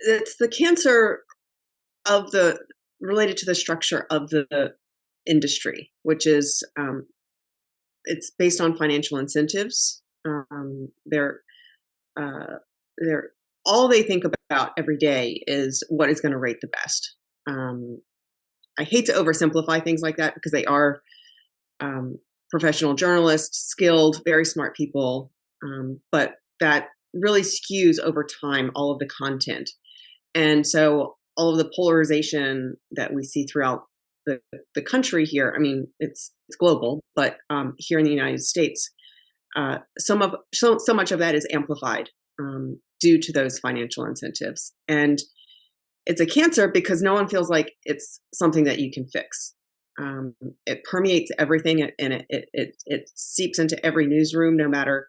It's the cancer of the related to the structure of the industry, which is it's based on financial incentives. Uh, they're all they think about every day is what is going to rate the best. Um, I hate to oversimplify things like that because they are um, professional journalists, skilled, very smart people, but that really skews over time all of the content. And so all of the polarization that we see throughout the country here, I mean, it's global, but here in the United States, so much of that is amplified due to those financial incentives. And it's a cancer because no one feels like it's something that you can fix. It permeates everything, and it seeps into every newsroom, no matter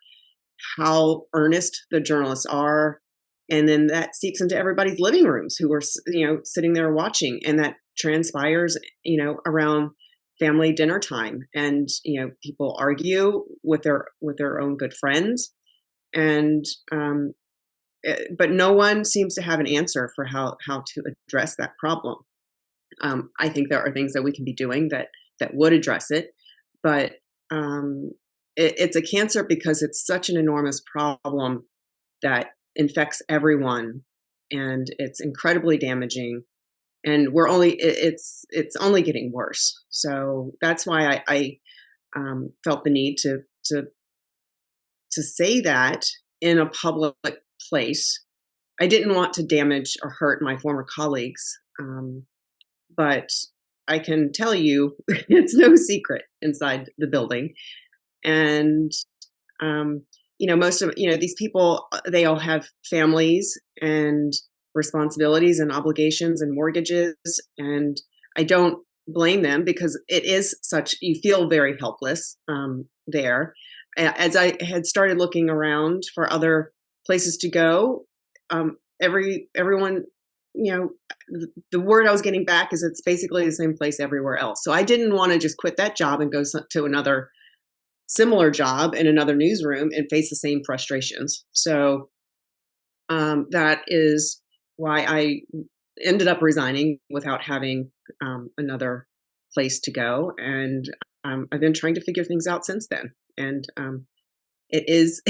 how earnest the journalists are, and then that seeps into everybody's living rooms who are sitting there watching, and that transpires around family dinner time, and people argue with their own good friends, and but no one seems to have an answer for how to address that problem. I think there are things that we can be doing that would address it, but it's a cancer because it's such an enormous problem that infects everyone, and it's incredibly damaging. And it's only getting worse. So that's why I felt the need to say that in a public place. I didn't want to damage or hurt my former colleagues, but I can tell you it's no secret inside the building. And most of these people, they all have families and responsibilities and obligations and mortgages, and I don't blame them because it is such, you feel very helpless there. As I had started looking around for other places to go, everyone, the word I was getting back is it's basically the same place everywhere else. So I didn't want to just quit that job and go to another similar job in another newsroom and face the same frustrations. So that is why I ended up resigning without having another place to go. And I've been trying to figure things out since then. And it is,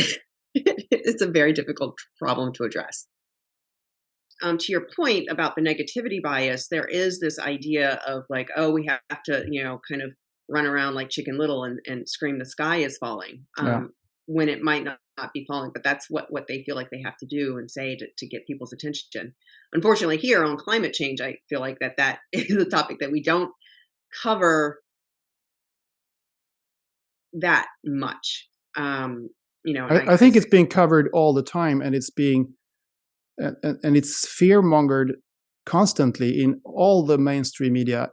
it's a very difficult problem to address. To your point about the negativity bias, there is this idea of like, oh, we have to, kind of run around like Chicken Little and scream the sky is falling, Yeah. when it might not be falling. But that's what they feel like they have to do and say to get people's attention. Unfortunately, here on climate change, I feel like that is a topic that we don't cover that much. I think it's being covered all the time, and it's being and it's fear mongered constantly in all the mainstream media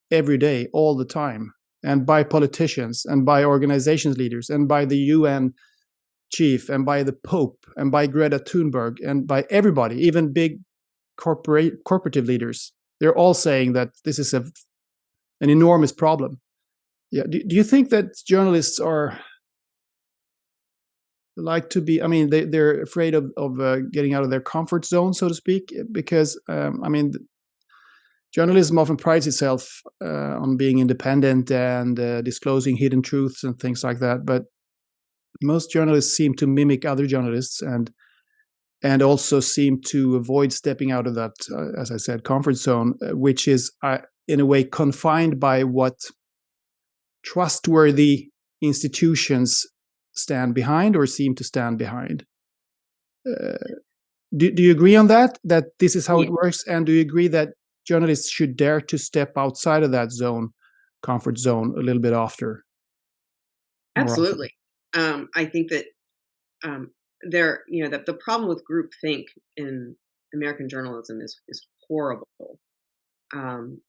every day, all the time, and by politicians and by organizations leaders and by the UN chief and by the Pope and by Greta Thunberg and by everybody, even big corporative leaders. They're all saying that this is an enormous problem. Yeah. Do you think that journalists are like to be, I mean, they're afraid of getting out of their comfort zone, so to speak, because I mean, journalism often prides itself on being independent and disclosing hidden truths and things like that, but most journalists seem to mimic other journalists and also seem to avoid stepping out of that, as I said, comfort zone, which is in a way confined by what trustworthy institutions stand behind or seem to stand behind. Do you agree on that this is how it works? And do you agree that journalists should dare to step outside of that comfort zone, a little bit after? Absolutely. I think that the problem with groupthink in American journalism is horrible. And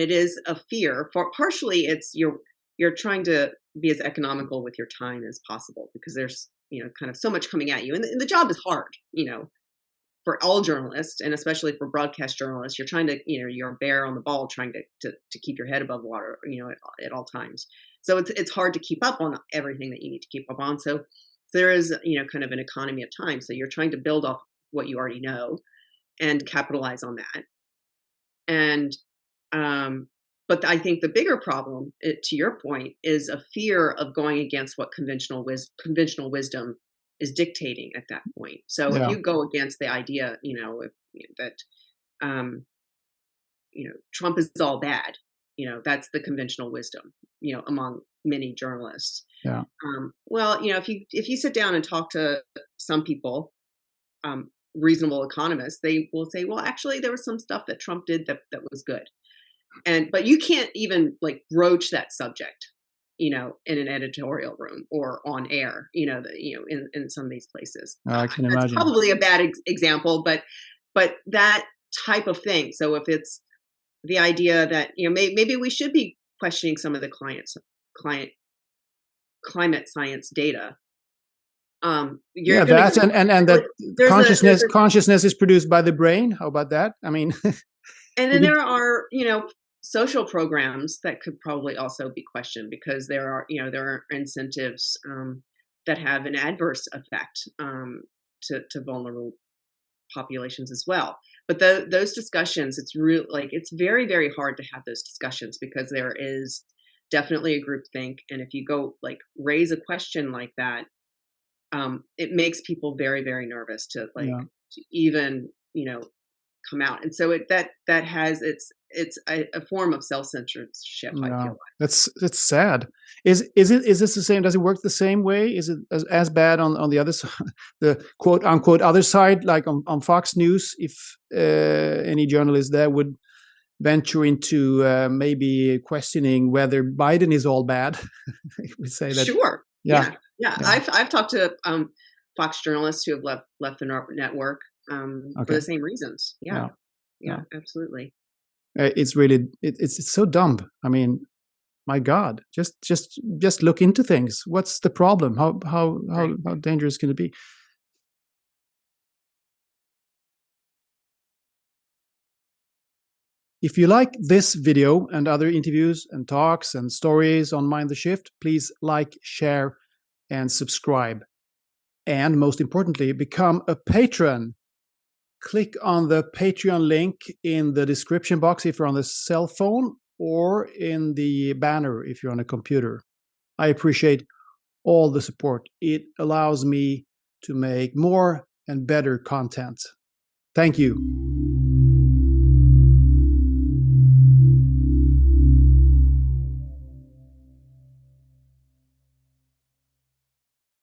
it is a fear. For partially, it's you're trying to be as economical with your time as possible because there's kind of so much coming at you, and the job is hard. for all journalists, and especially for broadcast journalists, you're trying to, you're a bear on the ball, trying to keep your head above water, at all times. So it's hard to keep up on everything that you need to keep up on. So there is, kind of an economy of time. So you're trying to build off what you already know and capitalize on that. And but I think the bigger problem, to your point, is a fear of going against what conventional wisdom is dictating at that point. So if you go against the idea, that Trump is all bad, that's the conventional wisdom, among many journalists. Yeah. Well, if you sit down and talk to some people, reasonable economists, they will say, well, actually, there was some stuff that Trump did that was good. But you can't even broach that subject, in an editorial room or on air, in some of these places. I can imagine. That's probably a bad example, but that type of thing. So if it's the idea that, maybe we should be questioning some of the climate science data. That and that consciousness is produced by the brain. How about that? I mean, and then there are, social programs that could probably also be questioned, because there are incentives that have an adverse effect to vulnerable populations as well. But those discussions, it's it's very, very hard to have those discussions, because there is definitely a groupthink, and if you go raise a question like that, it makes people very, very nervous to to even come out. And so that has it's a form of self-censorship. I feel like that's sad. Is this the same? Does it work the same way? Is it as bad on the other side, the quote unquote other side, like on Fox News? If any journalist there would venture into maybe questioning whether Biden is all bad, we say that. Sure. Yeah. I've talked to Fox journalists who have left the network for the same reasons. Yeah, absolutely. It's really it's so dumb. I mean, my God, just look into things. What's the problem? How dangerous can it be? If you like this video and other interviews and talks and stories on Mind the Shift, please like, share, and subscribe. And most importantly, become a patron. Click on the Patreon link in the description box if you're on the cell phone, or in the banner if you're on a computer. I appreciate all the support. It allows me to make more and better content. Thank you.